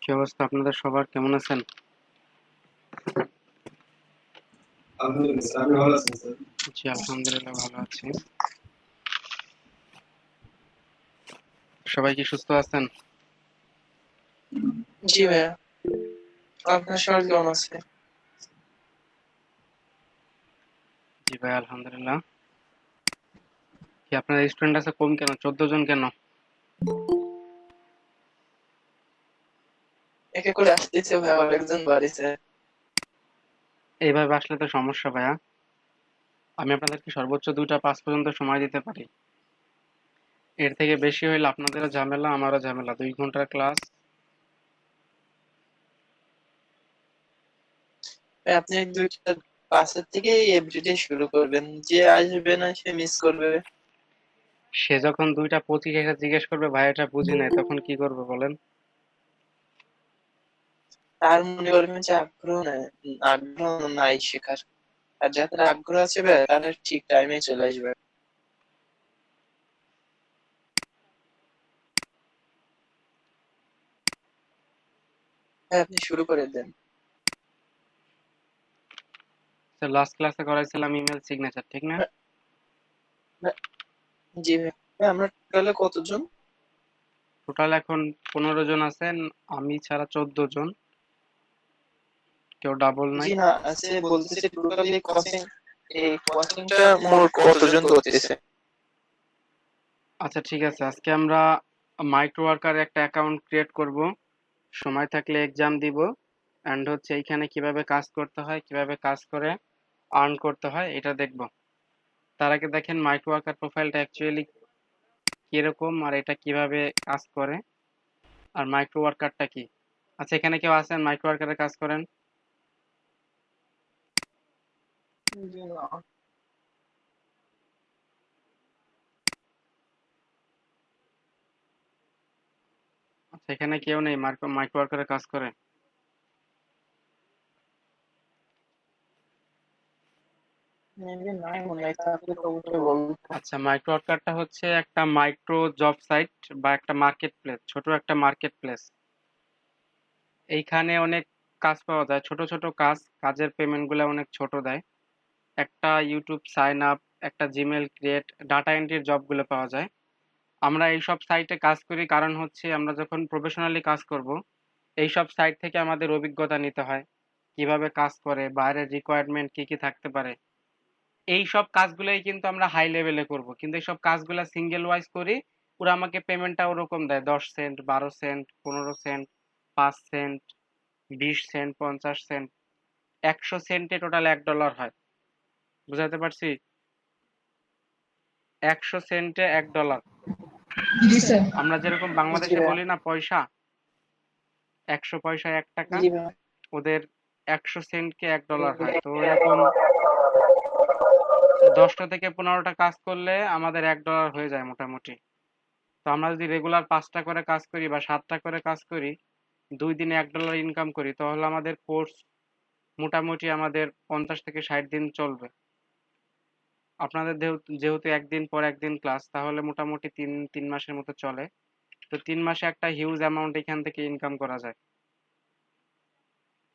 কি অবস্থা আপনাদের সবার, কেমন আছেন? আলহামদুলিল্লাহ স্যার, আপনি ভালো আছেন স্যার? জি আলহামদুলিল্লাহ ভালো আছি। সবাই কি সুস্থ আছেন? জি ভাইয়া, আপনার শরীর কেমন আছে? জি ভাই আলহামদুলিল্লাহ। কি আপনার স্টুডেন্ট আছে কম কেন, 14 জন কেন? একে করে আসতেছে ভাই, আবার একজন বাড়িছে। এইভাবে আসলে তো সমস্যা ভাইয়া। আমি আপনাদেরকে সর্বোচ্চ 2টা 5 পর্যন্ত সময় দিতে পারি। এর থেকে বেশি হইলে আপনাদেরও ঝামেলা, আমারও ঝামেলা। 2 ঘন্টার ক্লাস। ভাই আপনি দুইটা পাঁচের থেকে এভরিডে শুরু করবেন, যে আসবে না সে মিস করবে। সে যখন 2টা 25 এসে জিজ্ঞেস করবে ভাই এটা বুঝি নাই, তখন কি করবে বলেন? তার মনে করবেন যে আগ্রহ নাই শেখার। আর যাদের আগ্রহ আছে ভাই তারা ঠিক টাইমে চলে আসবে। ভাই আপনি শুরু করে দেন। লাস্ট ক্লাসে করাইছিলাম ইমেল সিগনেচার, ঠিক না? ভাই, জি ভাই। ভাই আমরা টোটালে কতজন? টোটাল এখন 15 জন আছেন, আমি ছাড়া 14 জন। কেউ ডাবল নাই। জি না, আছে বলতেছে টোটালি কস্টিং, এই কস্টিংটা মোট কতজন করতেছে? আচ্ছা ঠিক আছে, আজকে আমরা মাইক্রো ওয়ার্কার একটা অ্যাকাউন্ট ক্রিয়েট করব। সময় থাকলে এক্সাম দিব। অ্যান্ড হচ্ছে এইখানে কিভাবে কাজ করতে হয়, কিভাবে কাজ করে আর্ন করতে হয় এটা দেখব। তার আগে দেখেন মাইক্রো ওয়ার্কার প্রোফাইলটা অ্যাকচুয়ালি কিরকম আর এটা কিভাবে কাজ করে, আর মাইক্রো ওয়ার্কারটা কি। আচ্ছা এখানে কেউ আছেন মাইক্রো ওয়ার্কারের কাজ করেন? জি না। আচ্ছা এখানে কেউ নেই মাইক্রো ওয়ার্কারের কাজ করে? মেবি নাই মনে হয়, থাকলে তো অবশ্যই বলবো। আচ্ছা মাইক্রো ওয়ার্কারটা হচ্ছে একটা মাইক্রো জব সাইট বা একটা মার্কেট প্লেস, ছোট একটা মার্কেট প্লেস। এইখানে অনেক কাজ পাওয়া যায়, ছোট ছোট কাজ, কাজের পেমেন্ট গুলা অনেক ছোট দেয়। একটা ইউটিউব সাইন আপ, একটা জিমেল ক্রিয়েট, ডাটা এন্ট্রির জব গুলো পাওয়া যায়। আমরা এইসব সাইটে কাজ করি কারণ হচ্ছে আমরা যখন প্রফেশনালি কাজ করব, এইসব সাইট থেকে আমাদের অভিজ্ঞতা নিতে হয়, কিভাবে কাজ করে, বাইরের রিকোয়ারমেন্ট কি কি থাকতে পারে। এই সব কাজগুলোই কিন্তু আমরা হাই লেভেলে করব, কিন্তু এইসব কাজগুলা সিঙ্গেল ওয়াইজ করি। ওরা আমাকে পেমেন্টটা ওরকম দেয়, 10 cent, 12 cent, 15 cent, 5 cent, 20 cent, 50 cent. 100 সেন্টে টোটাল $1 হয়। বুঝাতে পারছি? 100 সেন্টে $1। জি স্যার। আমরা যেরকম জি বাংলাদেশে ভাইয়া। বলি না পয়সা, 100 পয়সায় 1 টাকা, জি ভাইয়া। ওদের 100 সেন্টকে $1 হয়। তো ওরকম 10টা থেকে 15টা কাজ করলে আমাদের $1 হয়ে যায় মোটামুটি। তো আমরা যদি রেগুলার 5টা করে কাজ করি বা 7টা করে কাজ করি, 2 দিনে $1 ইনকাম করি, তাহলে আমাদের কোর্স মোটামুটি আমাদের 50 থেকে 60 দিন চলবে। আপনাদের যেহেতু একদিন পর একদিন ক্লাস, তাহলে মোটামুটি 3 মাসের মতো চলে। তো 3 মাসে একটা হিউজ অ্যামাউন্ট এখান থেকে ইনকাম করা যায়।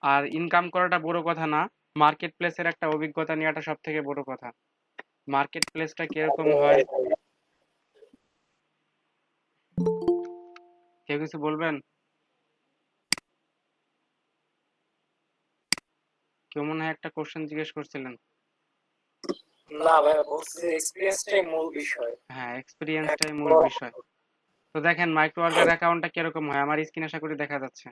আর ইনকাম করাটা বড় কথা না, মার্কেট প্লেসের একটা অভিজ্ঞতা নেওয়াটা সব থেকে বড় কথা। মার্কেট প্লেসটা কিরকম হয়, কেউ কিছু বলবেন? কেউ মনে হয় একটা কোশ্চেন জিজ্ঞেস করছিলেন। না ভাইয়া, বলছি এক্সপিরিয়েন্সটাই মূল বিষয়। হ্যাঁ এক্সপিরিয়েন্সটাই মূল বিষয়। তো দেখেন মাইক্রো ওয়ার্কার অ্যাকাউন্টটা কিরকম হয়, আমার স্ক্রিন আশা করি দেখা যাচ্ছে।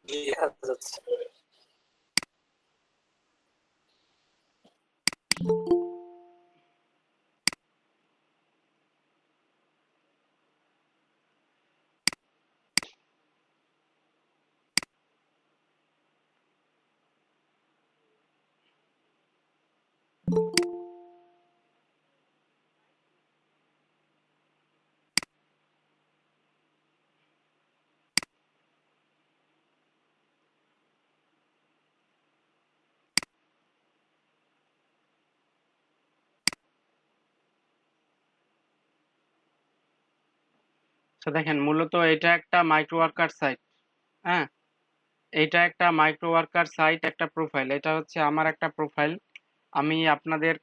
দেখা যাচ্ছে। তো দেখেন মূলত এটা একটা মাইক্রো ওয়ার্কার সাইট। হ্যাঁ, এটা একটা মাইক্রো ওয়ার্কার সাইট, একটা প্রোফাইল। এটা হচ্ছে আমার একটা প্রোফাইল। আমি আপনাদের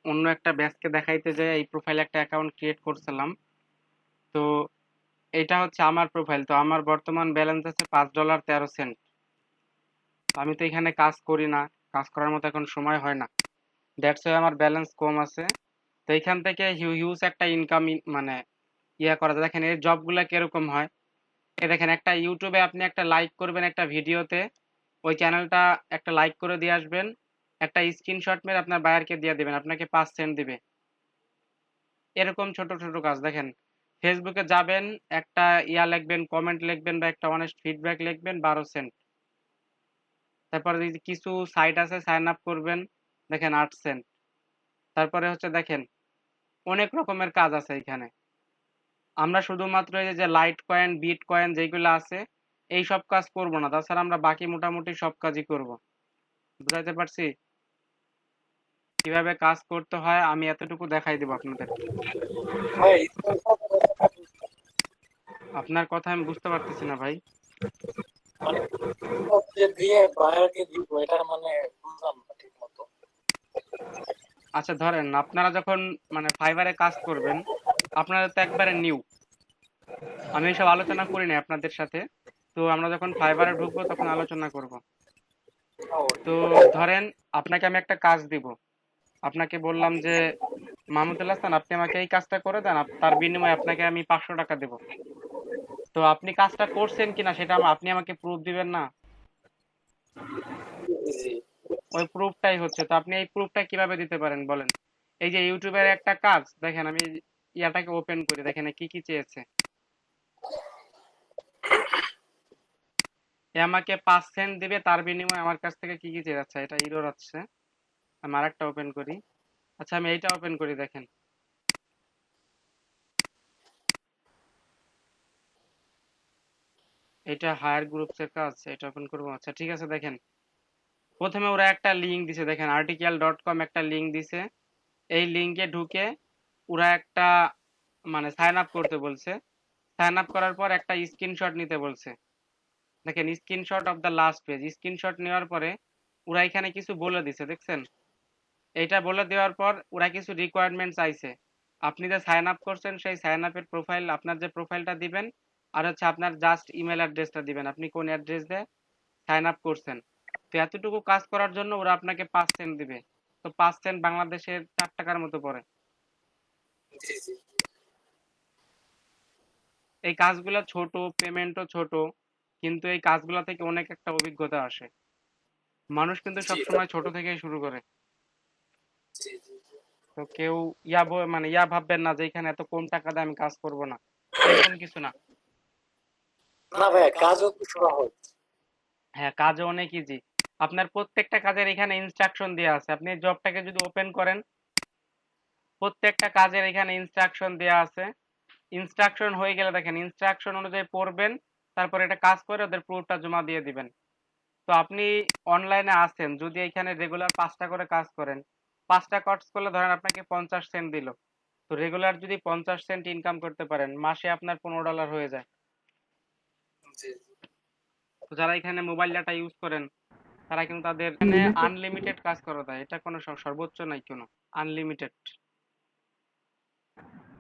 অন্য একটা ব্যাচকে দেখাইতে যাই এই প্রোফাইলে একটা অ্যাকাউন্ট ক্রিয়েট করছিলাম। তো এটা হচ্ছে আমার প্রোফাইল। তো আমার বর্তমান ব্যালেন্স আছে $5.13। আমি তো এখানে কাজ করি না, কাজ করার মতো এখন সময় হয় না, দ্যাটস ওয়াই আমার ব্যালেন্স কম আছে। তো এখান থেকে হিউজ একটা ইনকাম মানে করা যায়। দেখেন এই জবগুলা কিরকম হয়। দেখেন একটা ইউটিউবে আপনি একটা লাইক করবেন একটা ভিডিওতে, ওই চ্যানেলটা একটা লাইক করে দিয়ে আসবেন, একটা স্ক্রিনশট মেরে আপনার বায়ারকে দিয়ে দিবেন, আপনাকে 5 সেন্ট দিবে। এরকম ছোট ছোট কাজ। দেখেন ফেসবুকে যাবেন, একটা লিখবেন, কমেন্ট লিখবেন বা একটা অনেস্ট ফিডব্যাক লিখবেন, 12 সেন্ট। তারপরে এই যে কিছু সাইট আছে সাইন আপ করবেন, দেখেন 8 সেন্ট। তারপরে হচ্ছে দেখেন অনেক রকমের কাজ আছে এখানে। আমরা শুধুমাত্র এই যে লাইট কয়েন, বিট কয়েন যেগুলো আছে এই সব কাজ করব না, তাছাড়া আমরা বাকি মোটামুটি সব কাজই করব। বুঝাইতে পারছি? কিভাবে কাজ করতে হয় আমি এতটুকু দেখাই দেব আপনাদেরকে। ভাই আপনার কথা আমি বুঝতে পারতেছি না ভাই। মানে যে দিয়ে বায়ারকে দিব এটা মানে বুঝলাম না ঠিক মতো। আচ্ছা ধরেন আপনারা যখন মানে ফাইবারে কাজ করবেন, আপনারা তো একবারে নিউ, আমি এসব আলোচনা করি না আপনাদের সাথে। তো আমরা যখন ফাইবারে ঢুকবো তখন আলোচনা করব। তো ধরেন আপনাকে আমি একটা কাজ দিব, আপনাকে বললাম যে মাহমুদুল হাসান আপনি আমাকে এই কাজটা করে দেন, তার বিনিময়ে আপনাকে আমি $500 দেব। তো আপনি কাজটা করছেন কিনা সেটা আপনি আমাকে প্রুফ দিবেন না? জি ওই প্রুফটাই হচ্ছে। তো আপনি এই প্রুফটা কিভাবে দিতে পারেন বলেন? এই যে ইউটিউবের একটা কাজ দেখেন, আমি ইয়াটাকে ওপেন করি, দেখেন এ কি কি চেয়েছে। এ আমাকে 5 সেন্ট দিবে, তার বিনিময়ে আমার কাছ থেকে কি কি চেয়ে যাচ্ছে। এটা ইরর আছে, আমি আরেকটা ওপেন করি। আচ্ছা আমি এইটা ওপেন করি, দেখেন এটা হায়ার গ্রুপস এর কাজ, এটা ওপেন করবো। আচ্ছা ঠিক আছে, দেখেন প্রথমে ওরা একটা লিঙ্ক দিছে, দেখেন article.com একটা লিঙ্ক দিছে। এই লিঙ্কে ঢুকে ওরা একটা মানে সাইন আপ করতে বলছে। সাইন আপ করার পর একটা স্ক্রিনশট নিতে বলছে। দেখেন screenshot of the last page. Screenshot নেওয়ার পরে ওরা এখানে কিছু বলে দিছে, দেখছেন? এইটা বলে দেওয়ার পর ওরা কিছু রিকোয়ারমেন্ট চাইছে। আপনি যে সাইন আপ করছেন সেই সাইন আপের প্রোফাইল, আপনার যে প্রোফাইলটা দিবেন, আর হচ্ছে আপনার জাস্ট ইমেল অ্যাড্রেসটা দিবেন, আপনি কোন অ্যাড্রেস দিয়ে সাইন আপ করছেন। তো এতটুকু কাজ করার জন্য ওরা আপনাকে 5 সেন্ট দিবে। তো 5 সেন্ট বাংলাদেশের 4 টাকার মতো পড়ে। জি জি এই কাজগুলো ছোট, পেমেন্টও ছোট, কিন্তু এই কাজগুলো থেকে অনেক একটা অভিজ্ঞতা আসে। মানুষ কিন্তু জি সবসময় ছোট থেকেই শুরু করে। জি জি জি। তো কেউ মানে ভাববেন না যে এখানে এত কম টাকা দিয়ে আমি কাজ করব না, এরকম কিছু না। না ভাইয়া কাজও তো সহজ। হ্যাঁ, কাজও অনেক ইজি। আপনার প্রত্যেকটা কাজের এখানে ইনস্ট্রাকশন দেওয়া আছে। আপনি জবটাকে যদি ওপেন করেন, প্রত্যেকটা কাজের এখানে ইনস্ট্রাকশন দেওয়া আছে। ইনস্ট্রাকশন হয়ে গেলে দেখেন ইনস্ট্রাকশন অনুযায়ী পড়বেন, তারপর এটা কাজ করে ওদের প্রুফটা জমা দিয়ে দিবেন। তো আপনি অনলাইনে আছেন, যদি এখানে রেগুলার 5টা করে কাজ করেন, 5টা কাজ করলে ধরেন আপনাকে 50 সেন্ট দিল। তো রেগুলার যদি 50 সেন্ট ইনকাম করতে পারেন, মাসে আপনার $15 হয়ে যায়। জি তো যারা এখানে মোবাইল ডাটা ইউজ করেন তারা কিন্তু তাদের এখানে আনলিমিটেড কাজ করা যায়, এটা কোনো সর্বোচ্চ নাই কোনো, আনলিমিটেড।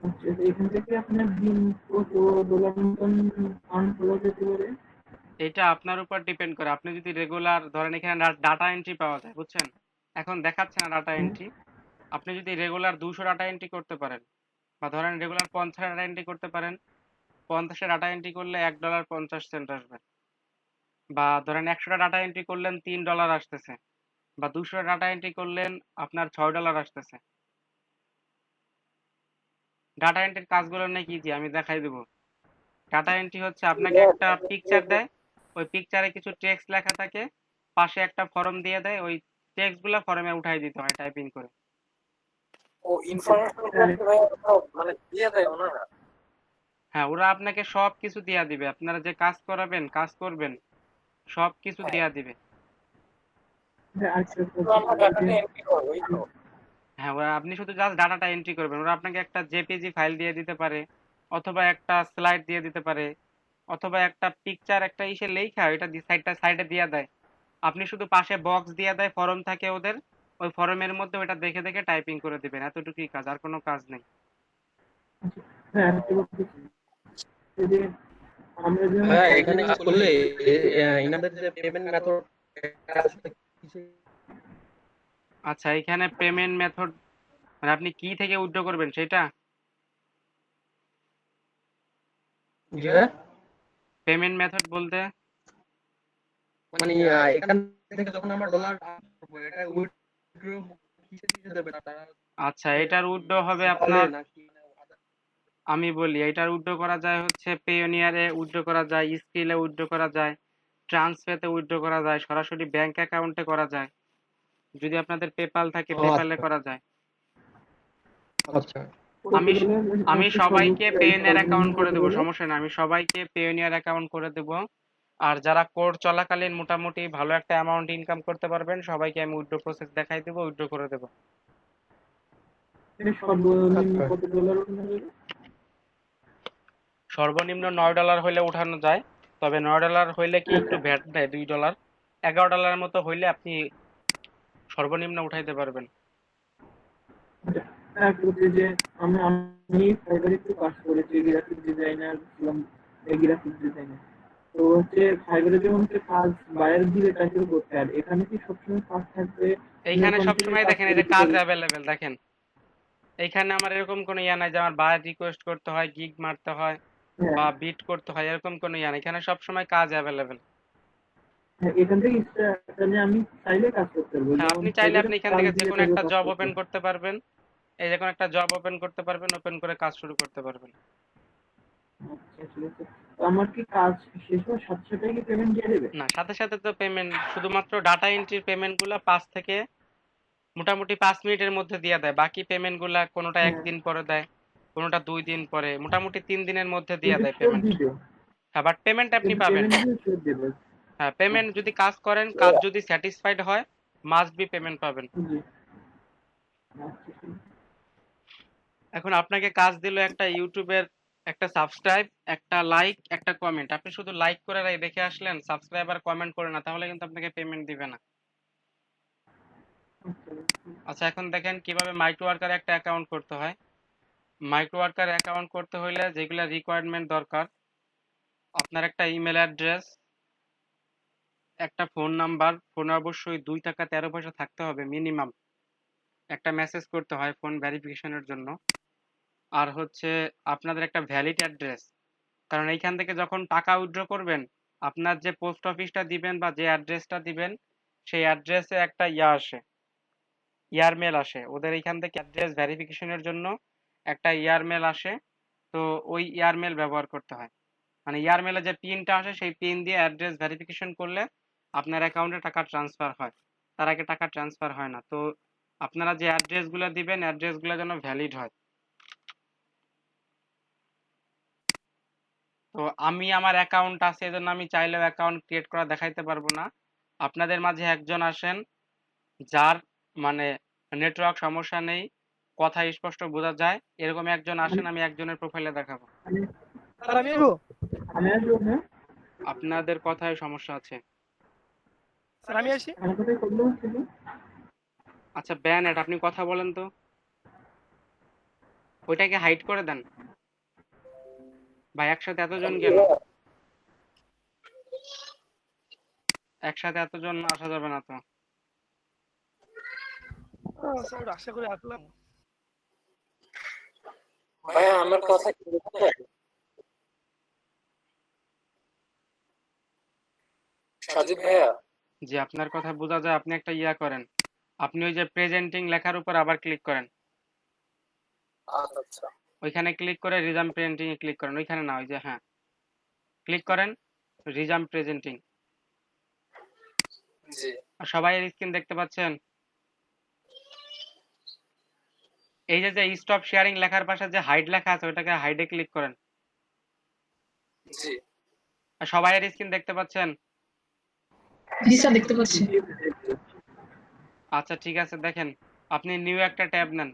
আচ্ছা, এখান থেকে আপনার দিন কত ডলার মতন আর্ন করা যেতে পারে? এটা আপনার উপর ডিপেন্ড করে। আপনি যদি রেগুলার ধরেন এখানে ডাটা এন্ট্রি পাওয়া যায়, বুঝছেন? এখন দেখাচ্ছে না ডাটা হুম, এন্ট্রি। আপনি যদি রেগুলার 200 ডাটা এন্ট্রি করতে পারেন, বা ধরেন রেগুলার 50 ডাটা এন্ট্রি করতে পারেন, 50 ডাটা এন্ট্রি করলে $1.50 আসবে। বা ধরেন 100টা ডাটা এন্ট্রি করলেন $3 আসতেছে। বা 200 ডাটা এন্ট্রি করলেন আপনার $6 আসতেছে। ডাটা এন্ট্রির কাজগুলো নাকি ইজি, আমি দেখাই দেবো। ডাটা এন্ট্রি হচ্ছে আপনাকে একটা পিকচার দেয়, ওই পিকচারে কিছু টেক্সট লেখা থাকে, পাশে একটা ফর্ম দিয়ে দেয়, ওই টেক্সট গুলা ফর্মে উঠাই দিতে হয় টাইপিং করে। ও ইনফরমেশন করতে ভাইয়া সব মানে দিয়ে দেয় ওনারা। হ্যাঁ, ওরা আপনাকে সব কিছু দিয়া দিবে, আপনারা যে কাজ করাবেন কাজ করবেন সব কিছু হ্যাঁ দিয়া দিবে। আচ্ছা, তো আমরা ডাটাটা এন্ট্রি করবো এই তো। হ্যাঁ, ওরা আপনি শুধু জাস্ট ডাটাটা এন্ট্রি করবেন, ওরা আপনাকে একটা জেপিজি ফাইল দিয়ে দিতে পারে, অথবা একটা স্লাইড দিয়ে দিতে পারে, অথবা একটা পিকচার একটা ইসে লেখা এটা সাইডে দিয়ে দেয়। আপনি শুধু পাশে বক্স দিয়ে দেয়, ফরম থাকে ওদের, ওই ফরমের মধ্যে ওটা দেখে দেখে টাইপিং করে দিবেন, এতটুকুই কাজ, আর কোনো কাজ নেই। হ্যাঁ আরেকটা কথা হচ্ছে যে আমরা যেমন হ্যাঁ এখানে কাজ করলে ইনাদের যে পেমেন্ট মেথড আচ্ছা, এখানে পেমেন্ট মেথড মানে আপনি কি থেকে উইথড্র করবেন সেটা? পেমেন্ট মেথড বলতে মানে এখান থেকে যখন আমরা ডলার এটা উইথড্র কিসে দিতে দেবে না তারা? আচ্ছা, এটার উইথড্র হবে আপনার, নাকি আমি বলি, এটার উইথড্র করা যায় হচ্ছে পেওনিয়ারে উইথড্র করা যায়, স্কিলে উইথড্র করা যায়, ট্রান্সফারতে উইথড্র করা যায়, সরাসরি ব্যাংক অ্যাকাউন্টে করা যায়, যদি আপনাদের পেপাল থাকে পেপালে করা যায়। আচ্ছা আমি সবাইকে পেওনিয়ার অ্যাকাউন্ট করে দেবো, সমস্যা না, আমি সবাইকে পেওনিয়ার অ্যাকাউন্ট করে দেবো। আর যারা কোর্স চলাকালীন মোটামুটি ভালো একটা অ্যামাউন্ট ইনকাম করতে পারবেন সবাইকে আমি উইথড্র প্রসেস দেখাই দেবো, উইথড্র করে দেবো। সর্বনিম্ন কত ডলার উঠানো যাবে? সর্বনিম্ন $9 হইলে উঠানো যায়, তবে $9 হইলে কি একটু ভ্যাট দেয় $2, $11 মতো হইলে আপনি সর্বনিম্ন উঠাইতে পারবেন। এক বলছি যে আমি ফাইবারে একটু কাজ করেছি, গ্রাফিক ডিজাইনার ছিলাম, গ্রাফিক ডিজাইনার। তো হচ্ছে ফাইবারে যেমন হচ্ছে কাজ বাইরের দিকে কাজগুলো করতে, আর এখানে কি সবসময় কাজ থাকবে? এইখানে সবসময় দেখেন এই যে কাজ অ্যাভেলেবেল দেখেন, এইখানে আমার এরকম কোনো ইয়া নাই যে আমার বাইরে রিকোয়েস্ট করতে হয়, গিগ মারতে হয় বা বিট করতে হয়, এরকম কোনো ইয়া নাই, এখানে সবসময় কাজ অ্যাভেলেবেল। এখান থেকে ইচ্ছা আমি চাইলে কাজ করতে পারবো। হ্যাঁ, আপনি চাইলে আপনি এখান থেকে যে কোনো একটা জব ওপেন করতে করতে পারবেন, এই যে কোনো একটা জব ওপেন করতে পারবেন, ওপেন করে কাজ শুরু করতে পারবেন। আচ্ছা ঠিক আছে। তো আমার কি কাজ শেষ হওয়ার সাথে সাথে কি পেমেন্ট দিয়ে দেবে? না, সাথে সাথে তো পেমেন্ট, শুধুমাত্র ডাটা এন্ট্রির পেমেন্ট গুলা 5 থেকে মোটামুটি 5 মিনিটের মধ্যে দিয়ে দেয়, বাকি পেমেন্ট গুলা কোনোটা হ্যাঁ। একদিন পরে দেয়, কোনোটা 2 দিন পরে, মোটামুটি 3 দিনের মধ্যে দিয়ে কিন্তু দেয় শোধ পেমেন্ট। দিবে। হ্যাঁ, বাট পেমেন্ট আপনি কিন্তু পাবেন। পেমেন্ট দিয়ে শোধ দেবে। হ্যাঁ, পেমেন্ট যদি কাজ করেন, কাজ যদি স্যাটিসফাইড হয়, মাস্ট বি পেমেন্ট পাবেন। জি। আচ্ছা ঠিক আছে। এখন আপনাকে কাজ দিল একটা ইউটিউবের একটা সাবস্ক্রাইব, একটা লাইক, একটা কমেন্ট, আপনি শুধু লাইক করে দেখে আসলেন, সাবস্ক্রাইব আর কমেন্ট করে না, তাহলে কিন্তু আপনাকে পেমেন্ট দিবে না। আচ্ছা, এখন দেখেন কিভাবে মাইক্রোওয়ার্কারে একটা অ্যাকাউন্ট করতে হয়। মাইক্রোওয়ার্কার অ্যাকাউন্ট করতে হলে যেগুলা রিকোয়ারমেন্ট দরকার, আপনার একটা ইমেল অ্যাড্রেস, একটা ফোন নাম্বার, ফোনে অবশ্যই 2 টাকা 13 পয়সা থাকতে হবে মিনিমাম, একটা মেসেজ করতে হয় ফোন ভেরিফিকেশনের জন্য। আর হচ্ছে আপনাদের একটা ভ্যালিড অ্যাড্রেস, কারণ এইখান থেকে যখন টাকা উইথড্র করবেন, আপনার যে পোস্ট অফিসটা দিবেন বা যে অ্যাড্রেসটা দিবেন, সেই অ্যাড্রেসে একটা আসে, ইয়ারমেল আসে, ওদের এইখান থেকে অ্যাড্রেস ভেরিফিকেশনের জন্য একটা ইয়ারমেল আসে। তো ওই ইয়ারমেল ব্যবহার করতে হয়, মানে ইয়ারমেলে যে পিনটা আসে সেই পিন দিয়ে অ্যাড্রেস ভেরিফিকেশন করলে আপনার অ্যাকাউন্টে টাকা ট্রান্সফার হয়, তার আগে টাকা ট্রান্সফার হয় না। তো আপনারা যে অ্যাড্রেসগুলো দিবেন অ্যাড্রেসগুলো যেন ভ্যালিড হয়। তো আমি আমার অ্যাকাউন্ট আছে, এজন্য আমি চাইলেও অ্যাকাউন্ট ক্রিয়েট করা দেখাইতে পারবো না। আপনাদের মাঝে একজন আসেন যার মানে নেটওয়ার্ক সমস্যা নেই, কথা স্পষ্ট বোঝা যায়, এরকম একজন আসেন, আমি একজনের প্রোফাইলে দেখাবো। স্যার আমি আসবো? আমি আসবো হ্যাঁ? আপনাদের কথায় সমস্যা আছে। স্যার আমি আসি? আমার কথাই প্রবলেম হচ্ছে কি? আচ্ছা ব্যানেট, আপনি কথা বলেন তো, ওইটাকে হাইড করে দেন ভাই। একসাথে এতজন কেন? একসাথে এতজন আসা যাবে না তো। স্যার আশা করে আসলাম। ভাইয়া আমার কথা কি বুঝতে? সাজিদ ভাইয়া, জি, আপনার কথা বোঝা যায়। আপনি একটা ইয়া করেন, আপনি ওই যে প্রেজেন্টিং লেখার উপর আবার ক্লিক করেন, আচ্ছা ওইখানে ক্লিক করে রিজাম প্রেজেন্টিং এ ক্লিক করেন, ওইখানে না, ওই যে হ্যাঁ ক্লিক করেন রিজাম প্রেজেন্টিং। জি আর সবাই এর স্ক্রিন দেখতে পাচ্ছেন? এই যে যে স্টপ শেয়ারিং লেখার পাশে যে হাইড লেখা আছে, ওইটাকে হাইডে ক্লিক করেন। জি আর সবাই এর স্ক্রিন দেখতে পাচ্ছেন? জি স্যার দেখতে পাচ্ছি। আচ্ছা ঠিক আছে, দেখেন আপনি নিউ একটা ট্যাব নেন,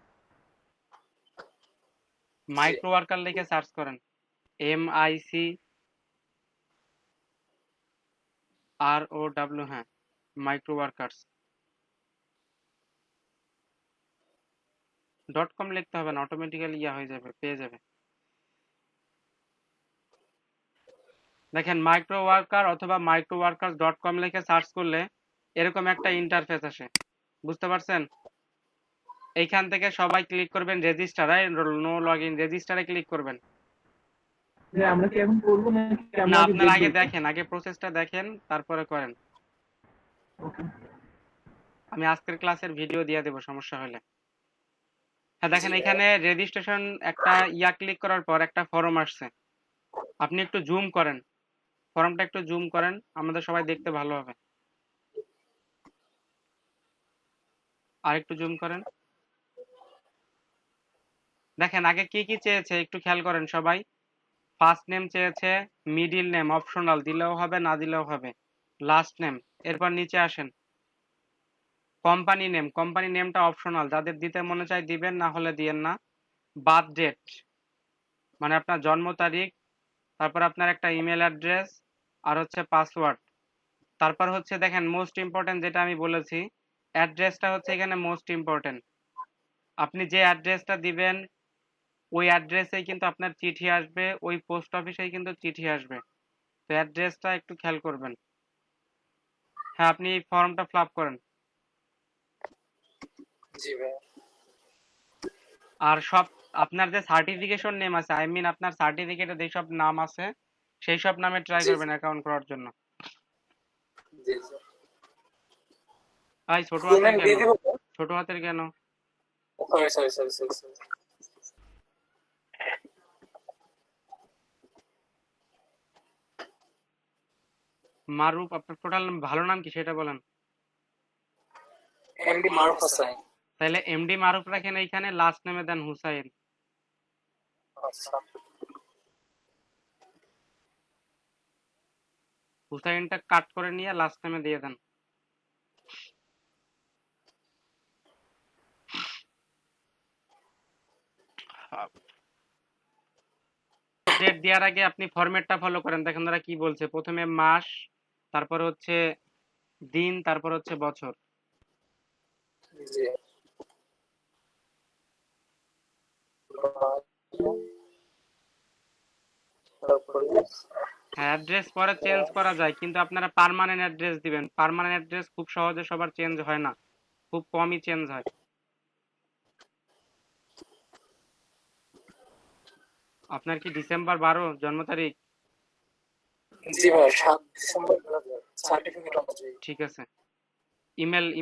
মাইক্রো ওয়ার্কার লিখে সার্চ করেন। MICROW, হ্যাঁ, মাইক্রো ওয়ার্কার্স .com লিখতে হবে না, অটোমেটিক্যালি হয়ে যাবে, পেয়ে যাবে। দেখেন মাইক্রো ওয়ার্কার অথবা microworkers.com লিখে সার্চ করলে এরকম একটা ইন্টারফেস আসে, বুঝতে পারছেন? এইখান থেকে সবাই ক্লিক করবেন রেজিস্টার, নো লগ ইন, রেজিস্টারে ক্লিক করবেন। যে আমরা কি এখন করবো নাকি না, আমরা আগে আপনার আগে দেখবো? দেখেন, আগে প্রসেসটা দেখেন, তারপরে করেন। ওকে। আমি আজকের ক্লাসের ভিডিও দিয়ে দেবো সমস্যা হলে। হ্যাঁ দেখেন, এখানে রেজিস্ট্রেশন একটা ক্লিক করার পর একটা ফর্ম আসছে, আপনি একটু জুম করেন, ফর্মটা একটু জুম করেন, আমাদের সবাই দেখতে ভালো হবে। আর একটু জুম করেন। দেখেন আগে কি কি চেয়েছে একটু খেয়াল করেন সবাই। ফার্স্ট নেম চেয়েছে, মিডিল নেম অপশনাল, দিলেও হবে না দিলেও হবে, লাস্ট নেম, এরপর নিচে আসেন কোম্পানি নেম, কোম্পানি নেমটা অপশনাল, যাদের দিতে মনে চায় দিবেন, না হলে দিয়েন না। বার্থ ডেট মানে আপনার জন্ম তারিখ, তারপর আপনার একটা ইমেল অ্যাড্রেস, আর হচ্ছে পাসওয়ার্ড। তারপর হচ্ছে দেখেন মোস্ট ইম্পর্টেন্ট যেটা আমি বলেছি, অ্যাড্রেসটা হচ্ছে এখানে মোস্ট ইম্পর্টেন্ট। আপনি যে অ্যাড্রেসটা দিবেন ওই অ্যাড্রেসেই কিন্তু আপনার চিঠি আসবে, ওই পোস্ট অফিসেই কিন্তু চিঠি আসবে, তো অ্যাড্রেসটা একটু খেয়াল করবেন। হ্যাঁ, আপনি এই ফর্মটা ফিল আপ করেন। জি ভাই। আর সব আপনার যে সার্টিফিকেশন নেম আছে, আই মিন আপনার সার্টিফিকেটে যেসব নাম আছে সেই সব নামে ট্রাই জি, করবেন অ্যাকাউন্ট করার জন্য। জি জি। ভাই ছোট হাতের দিয়ে কেন? দিব তো? ছোট হাতের কেন? সরি। মারুফ, আপনার টোটাল ভালো নাম কি সেটা বলেন। এমডি মারুফ হোসেন। তাহলে এমডি মারুফ রাখেন এইখানে, লাস্ট নেমে দেন হুসাইন। আচ্ছা। হুসাইনটা কাট করে নিয়ে লাস্ট নেমে দিয়ে দেন। ডেট দেওয়ার আগে আপনি ফরম্যাটটা ফলো করেন, দেখেন ওরা কি বলছে। প্রথমে মাস, তারপর হচ্ছে দিন, তারপর হচ্ছে বছর। জি। হ্যাঁ, অ্যাড্রেস পরে চেঞ্জ করা যায়, কিন্তু আপনারা পার্মানেন্ট অ্যাড্রেস দিবেন। পার্মানেন্ট অ্যাড্রেস খুব সহজে সবার চেঞ্জ হয় না, খুব কমই চেঞ্জ হয়। আপনার কি ডিসেম্বর 12 জন্ম তারিখ? জি ভাই, 7 ডিসেম্বর 2000 সার্টিফিকেট অনুযায়ী। ঠিক আছে,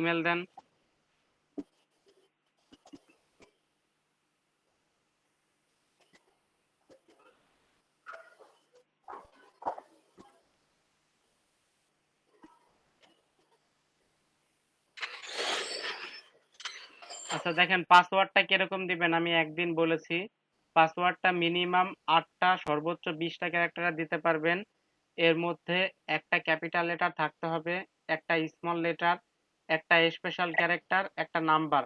ইমেল দেন। আচ্ছা দেখেন পাসওয়ার্ডটা কিরকম দিবেন, আমি একদিন বলেছি পাসওয়ার্ডটা মিনিমাম 8টা সর্বোচ্চ 20টা ক্যারেক্টার দিতে পারবেন। এর মধ্যে একটা ক্যাপিটাল লেটার থাকতে হবে, একটা স্মল লেটার, একটা স্পেশাল ক্যারেক্টার, একটা নাম্বার।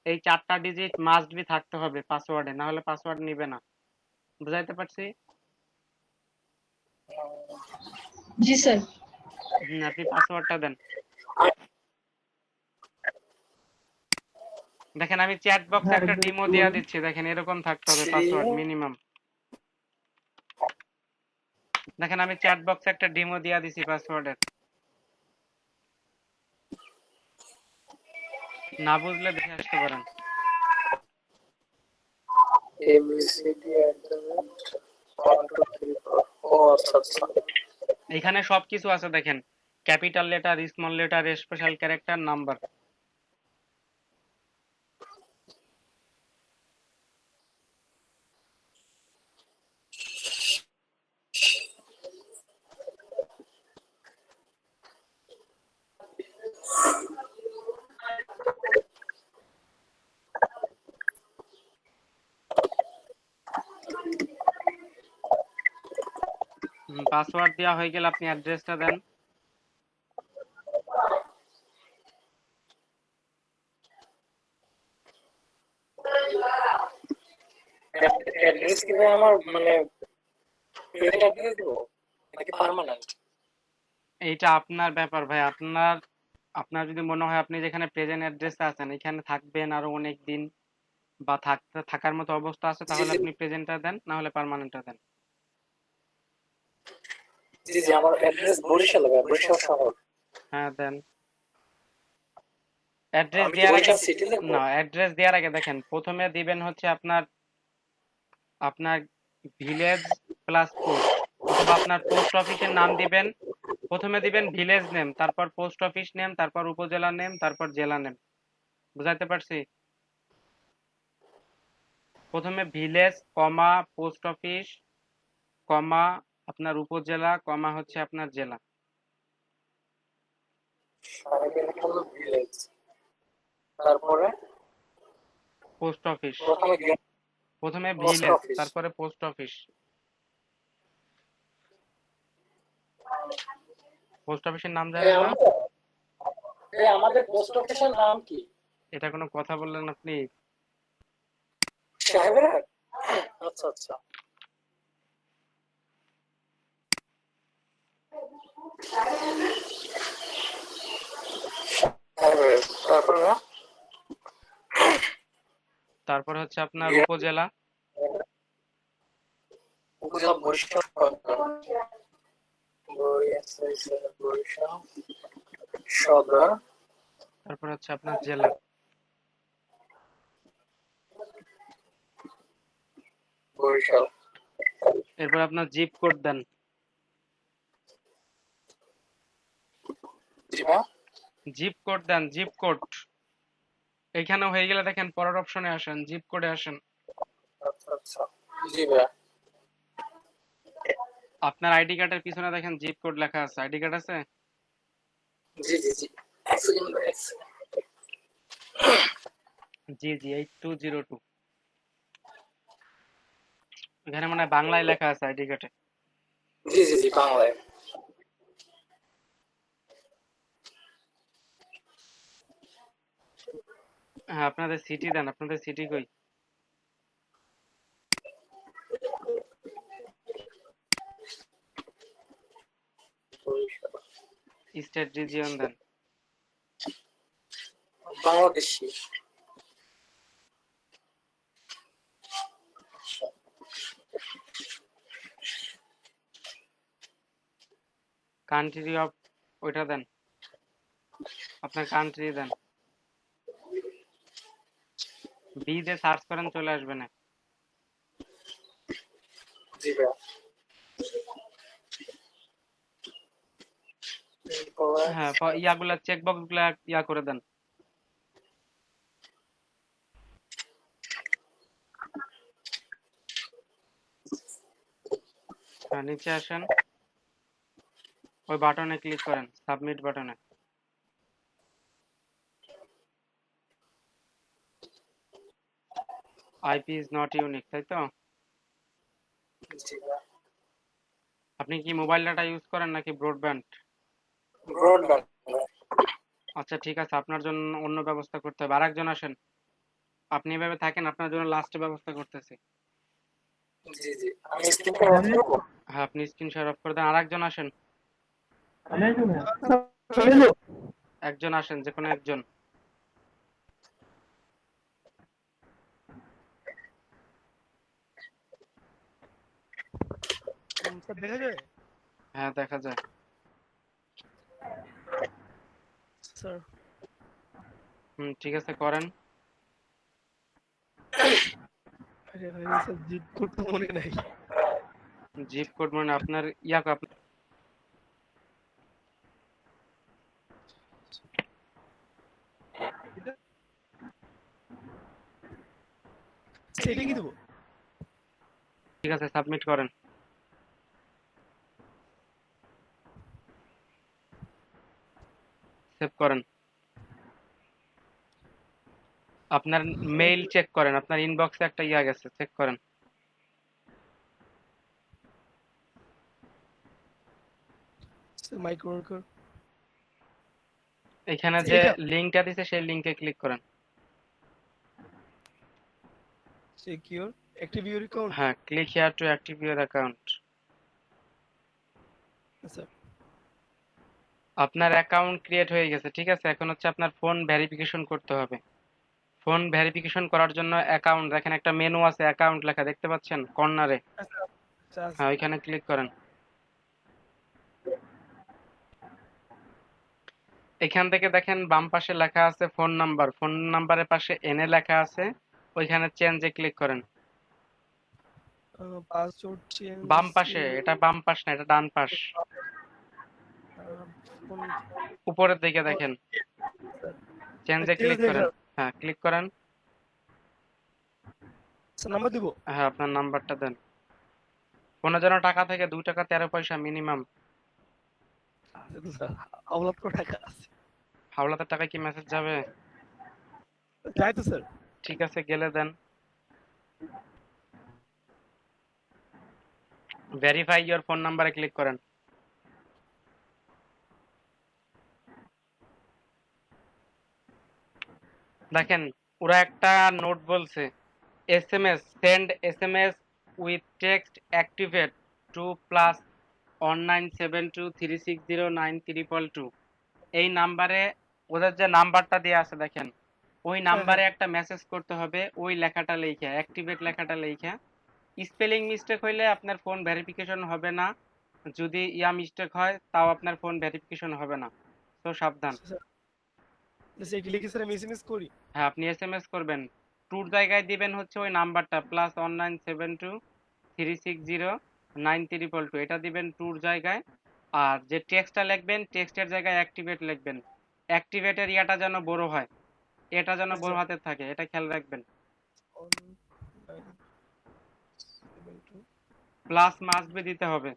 এই 4টা ডিজিট মাস্ট বি থাকতে হবে পাসওয়ার্ডে, না হলে পাসওয়ার্ড নিবে না। বুঝাইতে পারছি? জি স্যার। আপনি পাসওয়ার্ডটা দেন। দেখেন আমি চ্যাট বক্সে হ্যাঁ, একটা একদম ডিমো একটু দেয়া বলুন। দিচ্ছি, দেখেন এরকম থাকতে হবে পাসওয়ার্ড মিনিমাম। দেখেন আমি চ্যাট বক্সে একটা ডিমো দেয়া দিছি পাসওয়ার্ডের, না বুঝলে দেখে আসতে পারেন। ABCD ও আচ্ছা। এখানে সবকিছু আছে দেখেন, capital letter, small letter, special character, number. Password দেওয়া হয়ে গেলে আপনি অ্যাড্রেসটা দেন। অ্যাড্রেস কি ভাই আমার মানে প্রেজেন্ট অ্যাড্রেস দেবো নাকি পার্মানেন্ট? এইটা আপনার ব্যাপার ভাই। আপনার যদি মনে হয় আপনি যেখানে প্রেজেন্ট অ্যাড্রেসে আছেন এখানে থাকবেন আরো অনেক দিন বা থাকার মতো অবস্থা আছে, জি তাহলে জি আপনি প্রেজেন্টটা দেন, না হলে পার্মানেন্টটা দেন। জি জি, আমার অ্যাড্রেস বরিশাল ভাই, বরিশাল শহর। হ্যাঁ দেন। অ্যাড্রেস আমি কি দেওয়ার আগে বরিশাল সিটি লিখবো? না, অ্যাড্রেস দেওয়ার আগে দেখেন প্রথমে দিবেন হচ্ছে আপনার আপনার ভিলেজ প্লাস পোস্ট, অথবা আপনার পোস্ট অফিসের নাম দিবেন। প্রথমে দিবেন ভিলেজ নেম, তারপর পোস্ট অফিস নেম, তারপর উপজেলা নেম, তারপর জেলা নেম। বুঝাইতে পারছি? প্রথমে ভিলেজ কমা পোস্ট অফিস কমা আপনার উপজেলা কমা হচ্ছে আপনার জেলা। আগে লিখলাম ভিলেজ, তারপরে পোস্ট অফিস, প্রথমে প্রথমে পোস্ট ভিলেজ অফিস। তারপরে পোস্ট অফিস। পোস্ট অফিসের নাম জানেন না? আমাদের পোস্ট অফিসের নাম কি? এটা কোনো কথা বললেন আপনি? সাহেবের? আচ্ছা আচ্ছা। সাহেবের, তারপরে তারপর হচ্ছে আপনার উপজেলা, উপজেলা বরিশাল বরিশাল সদর, তারপর হচ্ছে আপনার জেলা। বরিশাল। এরপর আপনার জিপ কোড দেন। জি ভাই। জিপ কোড দেন, জিপ কোড। এইখানেও হয়ে গেলে দেখেন পরের অপশনে আসেন, জিপ কোডে আসেন। আচ্ছা আচ্ছা। জি ভাই। আপনার আইডি কার্ডের পিছনে দেখেন জিপ কোড লেখা আছে। আইডি কার্ড আছে? জি জি জি, এক সেকেন্ড ভাই, এক সেকেন্ড। জি জি 8202। এখানে মানে বাংলায় লেখা আছে আইডি কার্ডে। জি জি জি, বাংলায়। হ্যাঁ আপনাদের সিটি দেন, আপনাদের সিটি কই? বরিশাল। স্টেট রিজিয়ন দেন। বাংলাদেশি। কান্ট্রি অফ ওইটা দেন, আপনার কান্ট্রি দেন। বি দিয়ে সার্চ করেন চলে আসবে না। জি ভাই। এরপরে হ্যাঁ ইয়াগুলা চেক বক্স গুলা ইয়া করে দেন। হ্যাঁ নিচে আসেন, ওই বাটনে ক্লিক করেন, সাবমিট বাটনে। আইপি ইজ নট ইউনিক, তাই তো? জি ভাই। আপনি কি মোবাইল ডাটা ইউজ করেন নাকি ব্রডব্যান্ড? ব্রডব্যান্ড। আচ্ছা ঠিক আছে, আপনার জন্য অন্য ব্যবস্থা করতে হবে। আরেকজন আসেন, আপনি এভাবে থাকেন, আপনার জন্য লাস্টে ব্যবস্থা করতেছি। জি জি, আমি স্ক্রিনটা অফ করব। হ্যাঁ আপনি স্ক্রিন শেয়ার অফ করে দেন। আরেকজন আসেন, আমি আসবো না। একজন আসেন, যে কোনো একজন। স্যার দেখা যায়? হ্যাঁ দেখা যায়। স্যার ঠিক আছে করেন। আরে ভাই স্যার জিপ কোড তো মনে নাই। জিপ কোড মানে আপনার ইয়া সেটা কি দেবো? ঠিক আছে সাবমিট করেন। সেভ করেন। আপনার মেইল চেক করেন, আপনার ইনবক্সে একটা ইয়া গেছে, চেক করেন। স্যার মাইক্রো ওয়ার্কার এখানে যে এটা লিংকটা দিছে সেই লিংকে ক্লিক করেন। Secure active your account. হ্যাঁ click here to active your account. Sir আপনার অ্যাকাউন্ট ক্রিয়েট হয়ে গেছে, ঠিক আছে। এখন হচ্ছে আপনার ফোন ভেরিফিকেশন করতে হবে। ফোন ভেরিফিকেশন করার জন্য অ্যাকাউন্ট, দেখেন একটা মেনু আছে অ্যাকাউন্ট লেখা, দেখতে পাচ্ছেন কর্নারে? স্যার হ্যাঁ, ওইখানে ক্লিক করেন। এখান থেকে দেখেন বাম পাশে লেখা আছে ফোন নাম্বার, ফোন নাম্বারের পাশে এনে লেখা আছে, ওইখানে চেঞ্জে ক্লিক করেন। পাসওয়ার্ড চেঞ্জ বাম পাশে, এটা বাম পাশ না, এটা ডান পাশ। ফোন উপরের দিকে দেখেন, চেঞ্জে ক্লিক করেন। হ্যাঁ, ক্লিক করেন। স্যার নাম্বার দিব? হ্যাঁ, আপনার নাম্বারটা দেন। ফোনে যেন টাকা থেকে 2 টাকা 13 পয়সা মিনিমাম। স্যার আওলাদ কো টাকা আছে? হাওলাতের টাকা কি মেসেজ যাবে? যাই তো স্যার। ঠিক আছে, গেলে দেন। ভেরিফাই ইওর ফোন নাম্বারে ক্লিক করেন। দেখেন ওরা একটা নোট বলছে, SMS send SMS with text activate to plus 1972360932। এই নাম্বারে ওদের যে নাম্বারটা দেওয়া আছে দেখেন, ওই নাম্বারে একটা মেসেজ করতে হবে, ওই লেখাটা লেখা, অ্যাক্টিভেট লেখাটা লেখা। স্পেলিং মিস্টেক হইলে আপনার ফোন ভেরিফিকেশন হবে না, যদি ইয়া মিস্টেক হয় তাও আপনার ফোন ভেরিফিকেশন হবে না, তো সাবধান। স্যার কি লিখে স্যার আমি এসএমএস করি? হ্যাঁ, আপনি এসএমএস করবেন। টুর জায়গায় দিবেন হচ্ছে ওই নাম্বারটা +1972360932, এটা দিবেন টুর জায়গায়। আর যে টেক্সটটা লিখবেন, টেক্সটের জায়গায় অ্যাক্টিভেট লিখবেন। অ্যাক্টিভেটের ইয়াটা যেন বড় হয়, এটা যেন বড় হাতের থাকে, এটা খেয়াল রাখবেন। প্লাস মাস্ট বি দিতে হবে।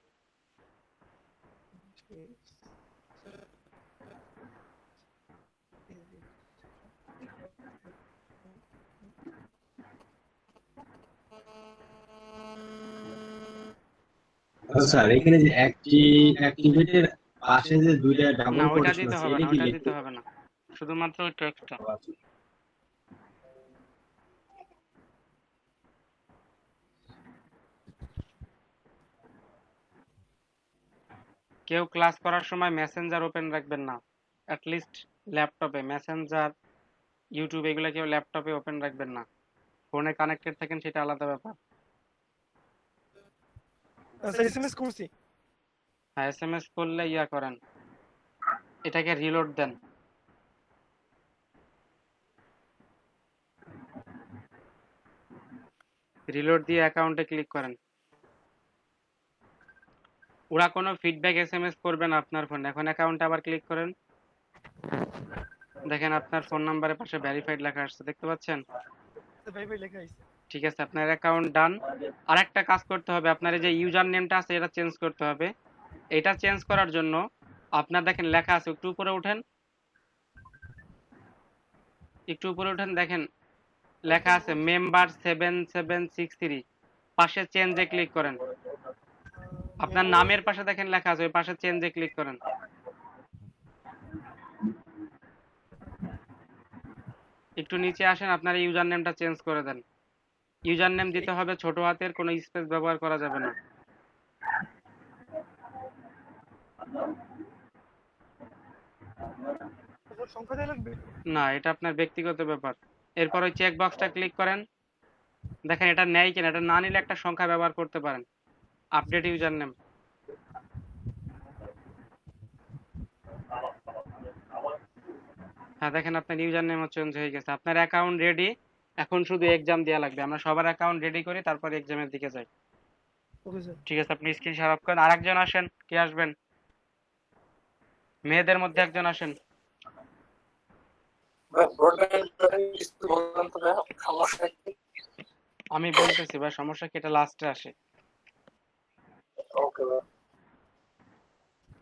স্যার এখানে যে অ্যাক্টিভেটের পাশে যে দুইটা ডাবল না, ওইটা কোটেশন দিতে আছে হবে এটা না, কি ওইটা লিখতে দিতে হবে না, শুধুমাত্র ওই টেক্সটটা। কেউ ক্লাস করার সময় মেসেঞ্জার ওপেন রাখবেন না, অ্যাটলিস্ট ল্যাপটপে। মেসেঞ্জার, ইউটিউব এগুলো কেউ ল্যাপটপে ওপেন রাখবেন না। ফোনে কানেক্টেড থাকেন সেটা আলাদা ব্যাপার। স্যার এসএমএস করছি। হ্যাঁ, এসএমএস করলে ইয়া করেন, এটাকে রিলোড দেন। রিলোড দিয়ে অ্যাকাউন্টে ক্লিক করেন। ওরা কোনো ফিডব্যাক এসএমএস করবে না আপনার ফোনে। এখন অ্যাকাউন্টে আবার ক্লিক করেন। দেখেন আপনার ফোন নাম্বারের পাশে ভেরিফাইড লেখা আসছে, দেখতে পাচ্ছেন? ভাই ভাই লেখা আছে। ঠিক আছে, আপনার অ্যাকাউন্ট ডান। আরেকটা কাজ করতে হবে, আপনার এই যে ইউজার নেমটা আছে এটা চেঞ্জ করতে হবে। এটা চেঞ্জ করার জন্য আপনার দেখেন লেখা আছে, একটু উপরে উঠেন, একটু উপরে উঠেন, দেখেন লেখা আছে মেম্বার 7763, পাশে চেঞ্জে ক্লিক করেন। আপনার নামের পাশে দেখেন লেখা আছে, ওই পাশে চেঞ্জে ক্লিক করেন। একটু নিচে আসেন, আপনার ইউজার নেমটা চেঞ্জ করে দেন। ইউজার নেম দিতে হবে ছোট হাতের, কোনো স্পেস ব্যবহার করা যাবে না। সংখ্যা দেয়া লাগবে? না, এটা আপনার ব্যক্তিগত ব্যাপার। এরপর ওই চেক বক্সটা ক্লিক করেন। দেখেন এটা নেয় কিনা, এটা না নিলে একটা সংখ্যা ব্যবহার করতে পারেন। Update user name. হ্যাঁ, দেখেন আপনার ইউজার নেমও চেঞ্জ হয়ে গেছে। আপনার অ্যাকাউন্ট রেডি, এখন শুধু এক্সাম দেওয়া লাগবে। আমরা সবার অ্যাকাউন্ট রেডি করি, তারপর এক্সামের দিকে যাই। Okay sir. ঠিক আছে, আপনি স্ক্রিন শেয়ার অফ করেন। আরেকজন আসেন, কে আসবেন? মেয়েদের মধ্যে একজন আসেন। সমস্যা কি? আমি বলতেছি ভাই, সমস্যা কি, এটা লাস্টে আসে। ওকে ভাই।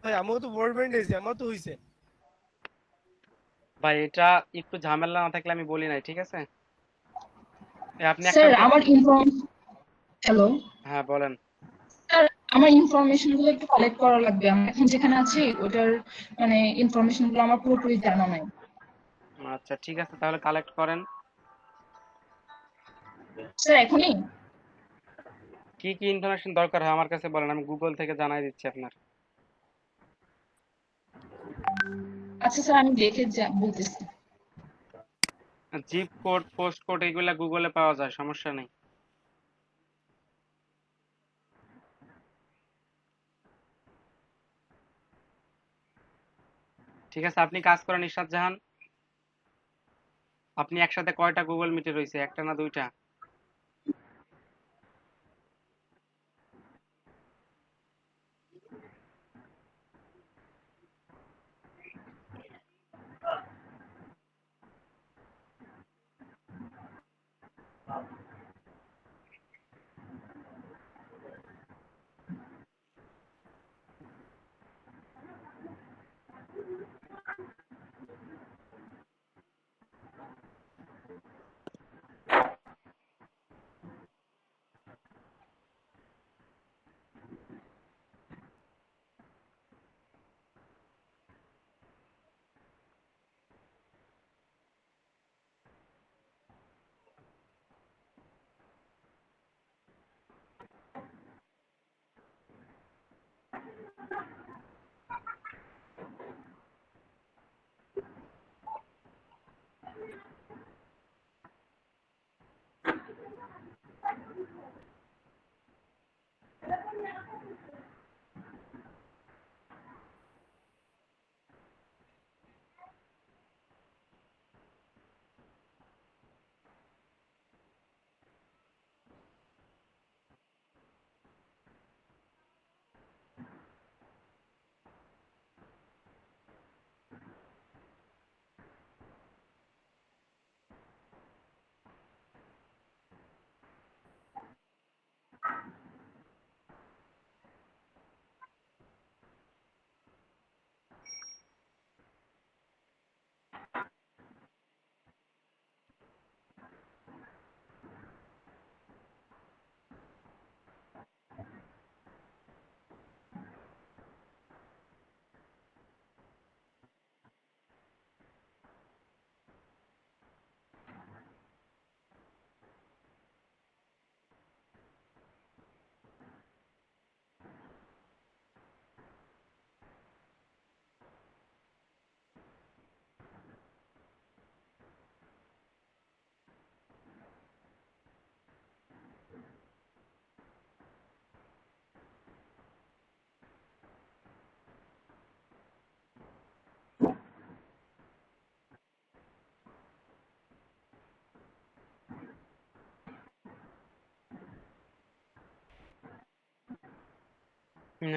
ভাই আমিও তো ব্রডব্যান্ড এসি, আমার তো হইছে। ভাই এটা একটু ঝামেলা না থাকলে আমি বলি নাই, ঠিক আছে? আপনি একটা স্যার আমার হ্যালো হ্যাঁ বলেন। স্যার, আমার ইনফরমেশন গুলো একটু কালেক্ট করা লাগবে। আমি এখন যেখানে আছি ওটার মানে ইনফরমেশন গুলো আমার পুরোপুরি জানা নাই। আচ্ছা ঠিক আছে, তাহলে কালেক্ট করেন। স্যার এখনই? কি কি ইনফরমেশন দরকার হয় আমার কাছে বলেন, আমি গুগল থেকে জানাই দিচ্ছি আপনার। আচ্ছা স্যার, আমি দেখে বলতেছি। জিপ কোড, পোস্ট কোড এগুলা গুগলে পাওয়া যায়, সমস্যা নেই। ঠিক আছে, আপনি কাজ করেন ইরশাদ জাহান। আপনি একসাথে কয়টা গুগল মিটে রয়েছে, একটা না দুইটা?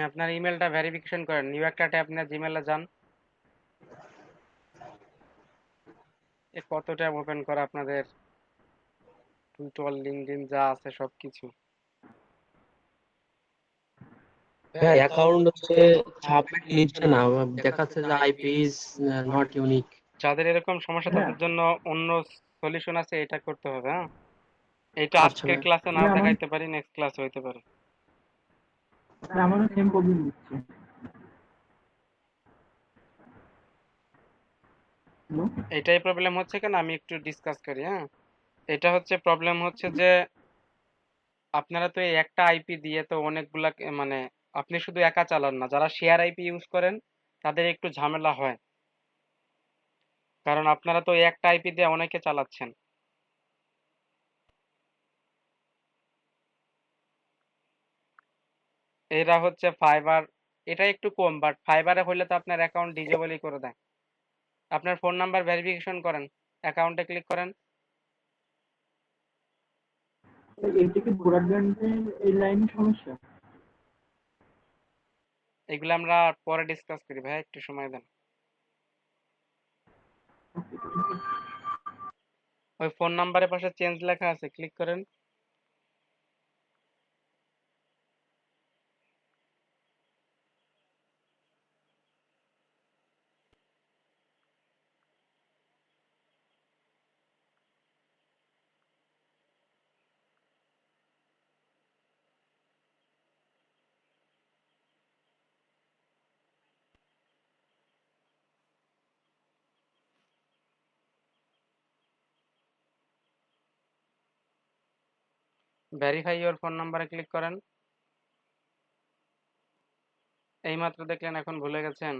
আপনার ইমেলটা ভেরিফিকেশন করেন, নিউ একটা ট্যাব নিয়ে জিমেলে যান। কত ট্যাব ওপেন করা আপনাদের, টুইটার, লিঙ্কডইন যা আছে সবকিছু। হ্যাঁ, অ্যাকাউন্ট হচ্ছে সাবমিট নিচ্ছে না, দেখাচ্ছে যে আইপি ইজ নট ইউনিক। যাদের এরকম সমস্যা হ্যাঁ, তাদের জন্য অন্য সলিউশন আছে, এটা করতে হবে। হ্যাঁ, এটা আচ্ছা আজকের ভাই। ক্লাসে নাও আমার দেখাইতে পারি, নেক্সট ক্লাসে হইতে পারে। আমারও সেম প্রবলেম দিচ্ছে। Hello? এটাই প্রবলেম হচ্ছে কেন, আমি একটু ডিসকাস করি। হ্যাঁ, এটা হচ্ছে প্রবলেম হচ্ছে যে আপনারা তো এই একটা আইপি দিয়ে তো অনেকগুলা মানে আপনি শুধু একা চালান না, যারা শেয়ার আইপি ইউজ করেন তাদের একটু ঝামেলা হয়, কারণ আপনারা তো এই একটা আইপি দিয়ে অনেকে চালাচ্ছেন। এরা হচ্ছে ফাইবার, এটা একটু কম, বাট ফাইবারে হলে তো আপনার অ্যাকাউন্ট ডিজেবলই করে দেয়। আপনার ফোন নাম্বার ভেরিফিকেশন করেন, অ্যাকাউন্টে ক্লিক করেন। এইটা কি ব্রডব্যান্ডের এই লাইন সমস্যা? এগুলো আমরা পরে ডিসকাস করি ভাই, একটু সময় দেন। ওই ফোন নাম্বারের পাশে চেঞ্জ লেখা আছে, ক্লিক করেন। ভেরিফাই ইওর ফোন নাম্বারে ক্লিক করেন। এইমাত্র দেখলেন, এখন ভুলে গেছেন?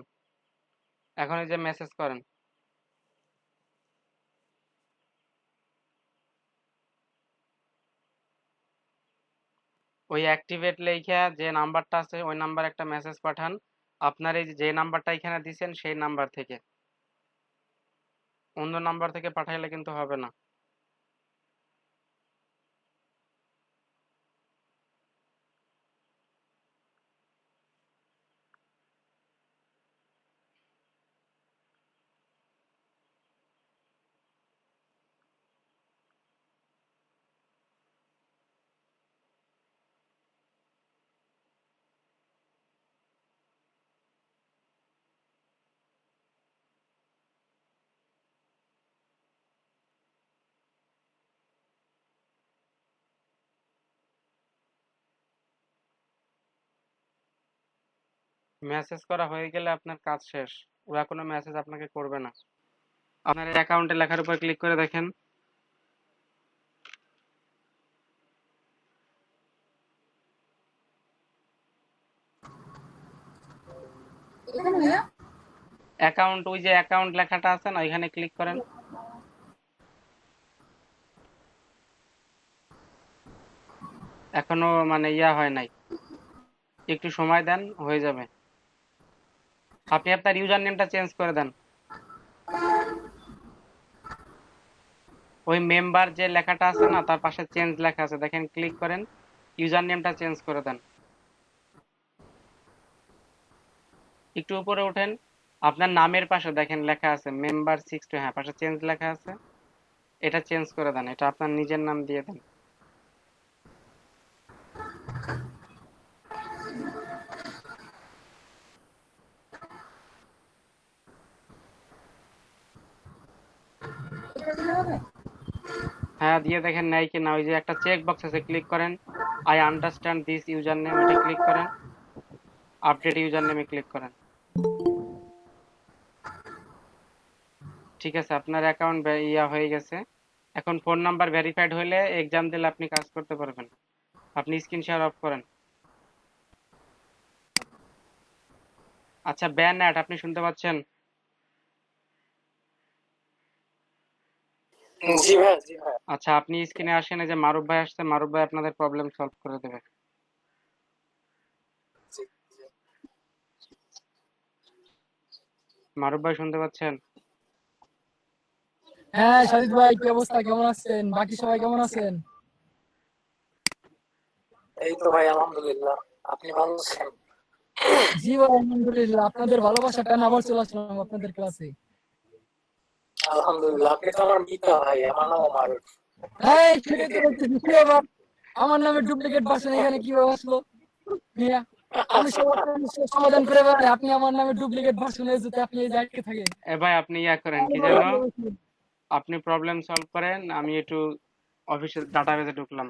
এখন এই যে মেসেজ করেন। ওই অ্যাক্টিভেট লেখা যে নাম্বারটা আছে ওই নাম্বার একটা মেসেজ পাঠান। আপনার এই যে নাম্বারটা এখানে দিছেন সেই নাম্বার থেকে, অন্য নাম্বার থেকে পাঠাইলে কিন্তু হবে না। মেসেজ করা হয়ে গেলে আপনার কাজ শেষ, ওরা কোনো মেসেজ আপনাকে করবে না। আপনার অ্যাকাউন্টে লেখার উপর ক্লিক করে দেখেন। অ্যাকাউন্ট, ওই যে অ্যাকাউন্ট লেখাটা আছে না, এখানে ক্লিক করেন। এখনো মানে ইয়া হয় নাই, একটু সময় দেন, হয়ে যাবে। আপনি আপনার ইউজার নেমটা চেঞ্জ করে দেন। ওই মেম্বার যে লেখাটা আছে না তার পাশে চেঞ্জ লেখা আছে, দেখেন, ক্লিক করেন, ইউজার নেমটা চেঞ্জ করে দেন। একটু উপরে ওঠেন, আপনার নামের পাশে দেখেন লেখা আছে মেম্বার 62, হ্যাঁ পাশে চেঞ্জ লেখা আছে, এটা চেঞ্জ করে দেন, এটা আপনার নিজের নাম দিয়ে দেন। হ্যাঁ দিয়ে দেখেন নাই কি না, ওই যে একটা চেক বক্স আছে, ক্লিক করেন, I understand this user name, এটা ক্লিক করেন, আপডেট ইউজার নেমে ক্লিক করেন। ঠিক আছে, আপনার অ্যাকাউন্ট ইয়া হয়ে গেছে। এখন ফোন নাম্বার ভেরিফাইড হইলে এক্সাম দিলে আপনি কাজ করতে পারবেন। আপনি স্ক্রিন শেয়ার অফ করেন। আচ্ছা, ব্যান অ্যাড আপনি শুনতে পাচ্ছেন? জি ভাই, জি ভাই। আচ্ছা, আপনি স্ক্রিনে আসেন, এই যে মারুফ ভাই আসছে, মারুফ ভাই আপনাদের প্রবলেম সলভ করে দেবে। জি, জি। মারুফ ভাই শুনতে পাচ্ছেন? হ্যাঁ সাজিদ ভাই, কি অবস্থা, কেমন আছেন? বাকি সবাই কেমন আছেন? এই তো ভাই, আলহামদুলিল্লাহ। আপনি ভালো আছেন? জি ভাই আলহামদুলিল্লাহ, আপনাদের ভালোবাসা টান আবার চলে আসলাম আপনাদের ক্লাসে। আলহামদুলিল্লাহ। আপনি তো আমার মিতা ভাই, আমার নাম মারুফ। এই সেটাই তো বলতেছি, কি ব্যাপার? আমার নামে ডুপ্লিকেট ভার্সন এখানে কিভাবে আসলো? মিয়া, আমি সবার সমস্যার সমাধান করে বেড়াই, আপনি আমার নামে ডুপ্লিকেট ভার্সন এসেছে, আপনি এই জায়গায় থাকেন। এ ভাই আপনি ইয়া করেন, কি যেন, আপনি প্রবলেম সলভ করেন, আমি একটু অফিসের ডাটাবেজে ঢুকলাম।